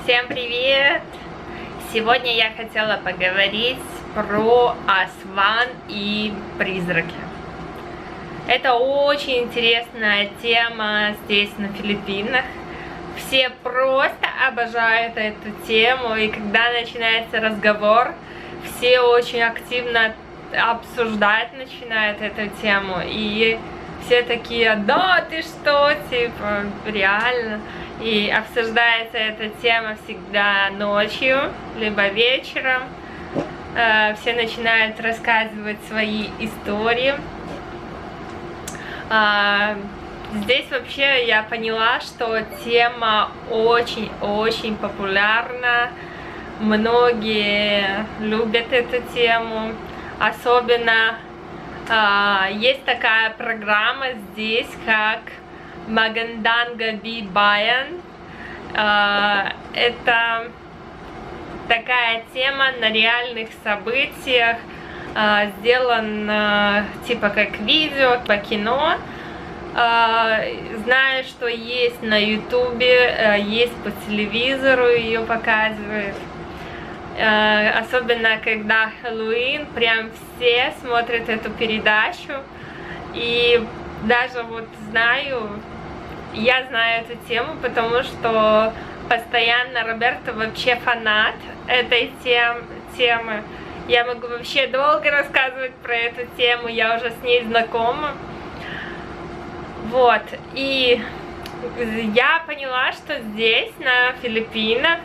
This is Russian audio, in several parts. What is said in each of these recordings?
Всем привет! Сегодня я хотела поговорить про Асван и призраки. Это очень интересная тема здесь на Филиппинах. Все просто обожают эту тему, и когда начинается разговор, все очень активно обсуждать начинают эту тему, и все такие: да, ты что, типа, реально. И обсуждается эта тема всегда ночью, либо вечером. Все начинают рассказывать свои истории. Здесь вообще я поняла, что тема очень-очень популярна. Многие любят эту тему. Особенно есть такая программа здесь, как Magandang Gabi Bayan. Это такая тема на реальных событиях, сделан типа как видео, по кино. Знаю, что есть на ютубе, есть по телевизору, ее показывают. Особенно когда Хэллоуин, прям все смотрят эту передачу. И даже вот я знаю эту тему, потому что постоянно Роберто вообще фанат этой темы. Я могу вообще долго рассказывать про эту тему, я уже с ней знакома. Вот, и я поняла, что здесь, на Филиппинах,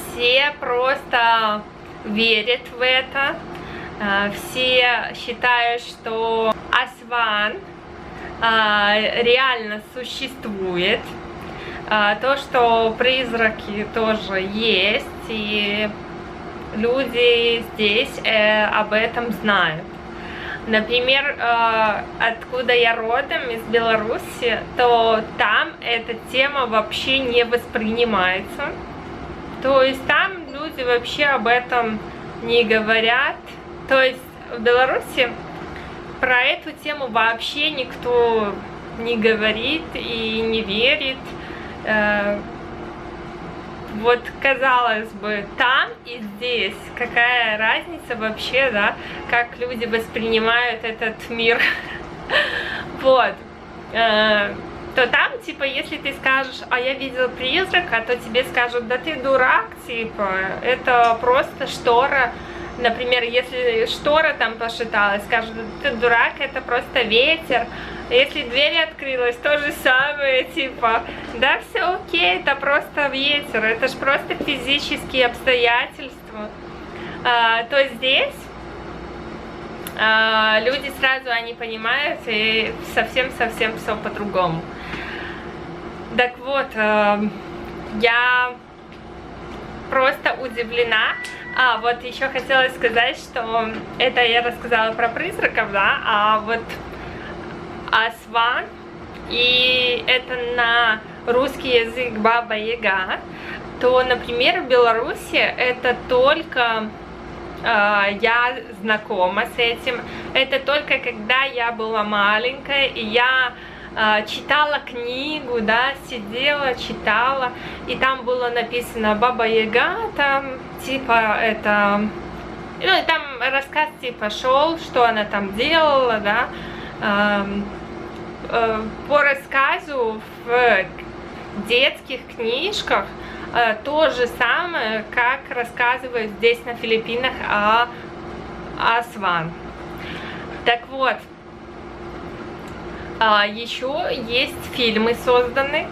все просто верят в это. Все считают, что Асван реально существует. То, что призраки тоже есть, и люди здесь об этом знают. Например, откуда я родом, из Беларуси, то там эта тема вообще не воспринимается. То есть там люди вообще об этом не говорят. То есть в Беларуси про эту тему вообще никто не говорит и не верит. Вот, казалось бы, там и здесь какая разница вообще, да, как люди воспринимают этот мир. Вот. То там, типа, если ты скажешь: а я видел призрака, то тебе скажут: да ты дурак, типа, это просто штора. Например, если штора там пошаталась, скажут: ты дурак, это просто ветер. Если дверь открылась, то же самое, типа, да, все окей, это просто ветер, это же просто физические обстоятельства. То здесь люди сразу они понимают, и совсем-совсем все по-другому. Так вот, я просто удивлена. Вот еще хотела сказать, что это я рассказала про призраков, да, а вот Асван, и это на русский язык Баба Яга, то, например, в Беларуси это только я знакома с этим, это только когда я была маленькая, и я читала книгу, да, сидела, читала, и там было написано Баба Яга, там, типа, это, ну, и там рассказ, типа, шел, что она там делала, да, по рассказу в детских книжках то же самое, как рассказывают здесь на Филиппинах о Асван. Так вот, еще есть фильмы созданы,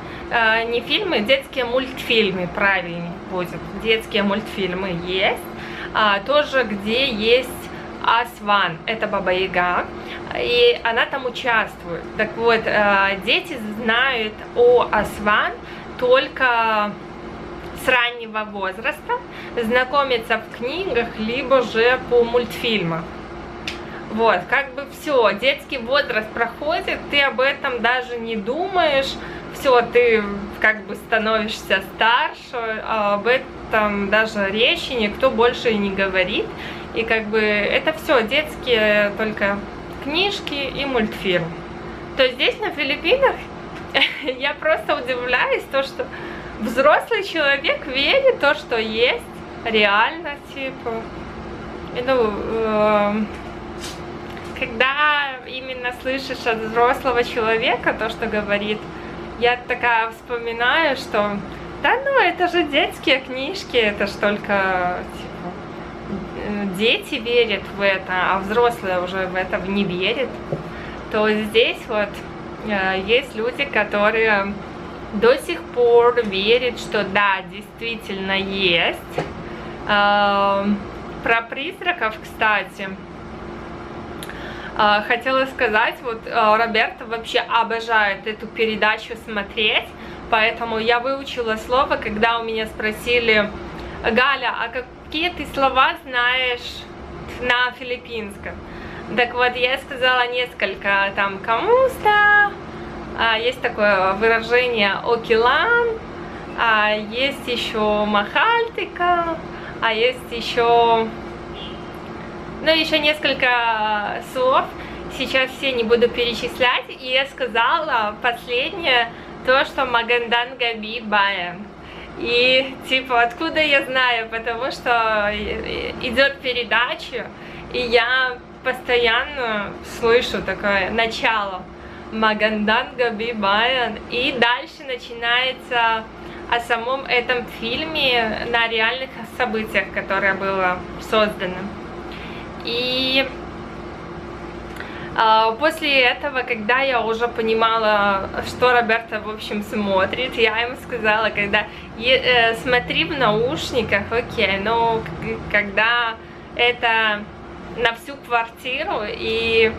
не фильмы, детские мультфильмы, правильнее будет, детские мультфильмы есть, тоже где есть Асван, это Баба Яга, и она там участвует. Так вот, дети знают о Асван только с раннего возраста, знакомятся в книгах, либо же по мультфильмам. Вот, как бы все, детский возраст проходит, ты об этом даже не думаешь, все, ты как бы становишься старше, а об этом даже речи никто больше не говорит. И как бы это все детские только книжки и мультфильм. То здесь на Филиппинах я просто удивляюсь, то что взрослый человек верит в то, что есть реально, типа, ну, когда именно слышишь от взрослого человека то, что говорит, я такая вспоминаю, что да ну это же детские книжки, это ж только типа, дети верят в это, а взрослые уже в это не верят. То здесь вот есть люди, которые до сих пор верят, что да, действительно есть. Про призраков, кстати, хотела сказать, вот Роберто вообще обожает эту передачу смотреть, поэтому я выучила слово, когда у меня спросили: Галя, а какие ты слова знаешь на филиппинском? Так вот, я сказала несколько, там, камуста, есть такое выражение окилан, есть еще махальтика, а есть еще... Ну, еще несколько слов, сейчас все не буду перечислять, и я сказала последнее, то, что Магандан Габи Баян. И, типа, откуда я знаю, потому что идет передача, и я постоянно слышу такое начало Магандан Габи Баян, и дальше начинается о самом этом фильме на реальных событиях, которое было создано. И после этого, когда я уже понимала, что Роберто, в общем, смотрит, я ему сказала, когда смотри в наушниках, окей, но когда это на всю квартиру, и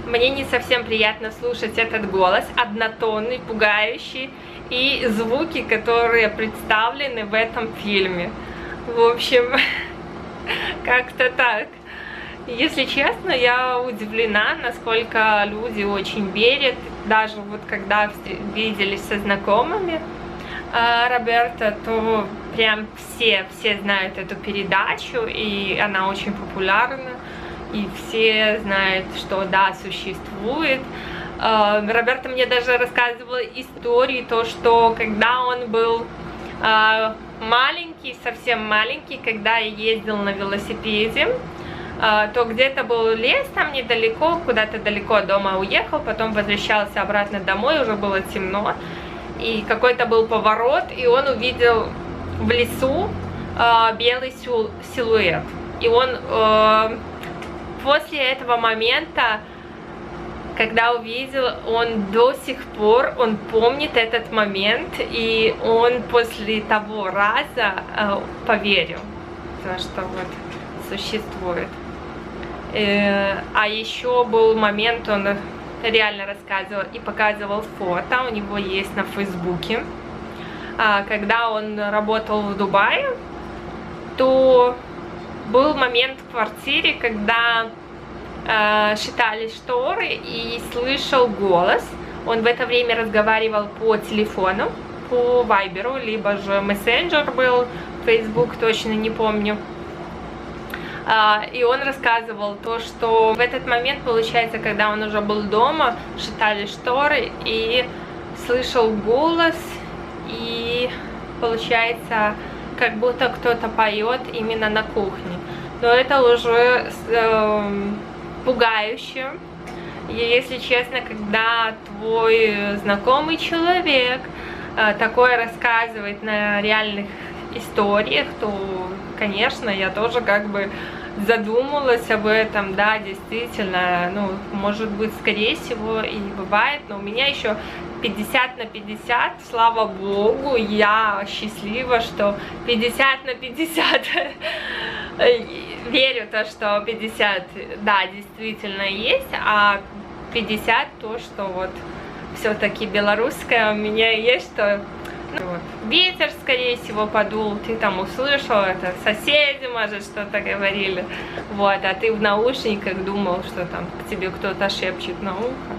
мне не совсем приятно слушать этот голос, однотонный, пугающий, и звуки, которые представлены в этом фильме. В общем, как-то так. Если честно, я удивлена, насколько люди очень верят, даже вот когда виделись со знакомыми Роберто, то прям все знают эту передачу, и она очень популярна, и все знают, что да, существует. Роберто мне даже рассказывал истории, то, что когда он был маленький, совсем маленький, когда я ездил на велосипеде, то где-то был лес там недалеко, куда-то далеко от дома уехал, потом возвращался обратно домой, уже было темно, и какой-то был поворот, и он увидел в лесу белый силуэт. И он после этого момента, когда увидел, он до сих пор, он помнит этот момент, и он после того раза поверил, что вот существует. А еще был момент, он реально рассказывал и показывал фото, у него есть на Фейсбуке, когда он работал в Дубае, то был момент в квартире, когда шитались шторы, и слышал голос. Он в это время разговаривал по телефону, по Вайберу, либо же мессенджер был, Facebook, точно не помню. И он рассказывал то, что в этот момент, получается, когда он уже был дома, шитали шторы, и слышал голос, и получается, как будто кто-то поет именно на кухне. Но это уже пугающе. И если честно, когда твой знакомый человек такое рассказывает на реальных историях, то, конечно, я тоже как бы задумалась об этом. Да, действительно, ну, может быть, скорее всего и бывает, но у меня еще 50 на 50, слава богу, я счастлива, что 50 на 50 верю то, что 50, да, действительно есть, а 50 то, что вот все-таки белорусское у меня есть, что вот, ветер, скорее всего, подул, ты там услышал, это соседи, может, что-то говорили, вот, а ты в наушниках думал, что там к тебе кто-то шепчет на ухо.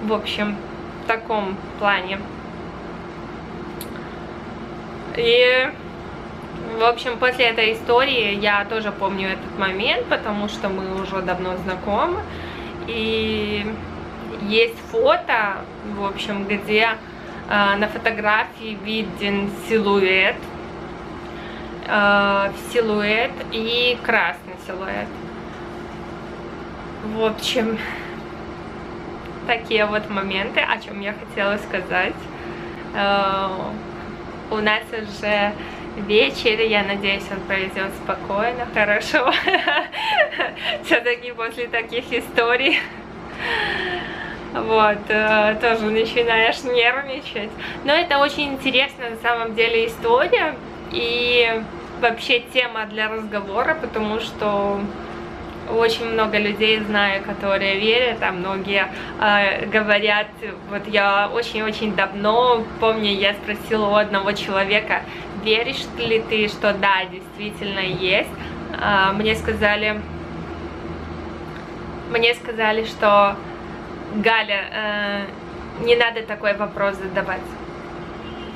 В общем, в таком плане. И, в общем, после этой истории я тоже помню этот момент, потому что мы уже давно знакомы. И есть фото, в общем, где На фотографии виден силуэт, и красный силуэт. В общем, такие вот моменты, о чем я хотела сказать. У нас уже вечер, я надеюсь, он пройдет спокойно, хорошо. Все-таки после таких историй вот, тоже начинаешь нервничать. Но это очень интересная на самом деле история и вообще тема для разговора, потому что очень много людей знаю, которые верят, а многие говорят, вот я очень-очень давно, помню, я спросила у одного человека, веришь ли ты, что да, действительно есть. Мне сказали, что Галя, не надо такой вопрос задавать.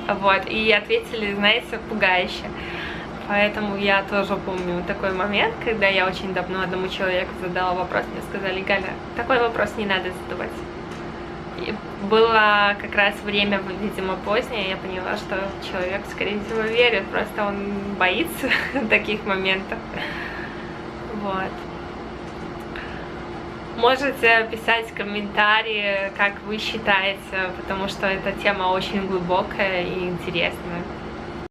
Вот, и ответили, знаете, пугающе. Поэтому я тоже помню такой момент, когда я очень давно одному человеку задала вопрос, мне сказали, Галя, такой вопрос не надо задавать. И было как раз время, видимо, позднее, я поняла, что человек, скорее всего, верит, просто он боится таких моментов. Вот. Можете писать комментарии, как вы считаете, потому что эта тема очень глубокая и интересная.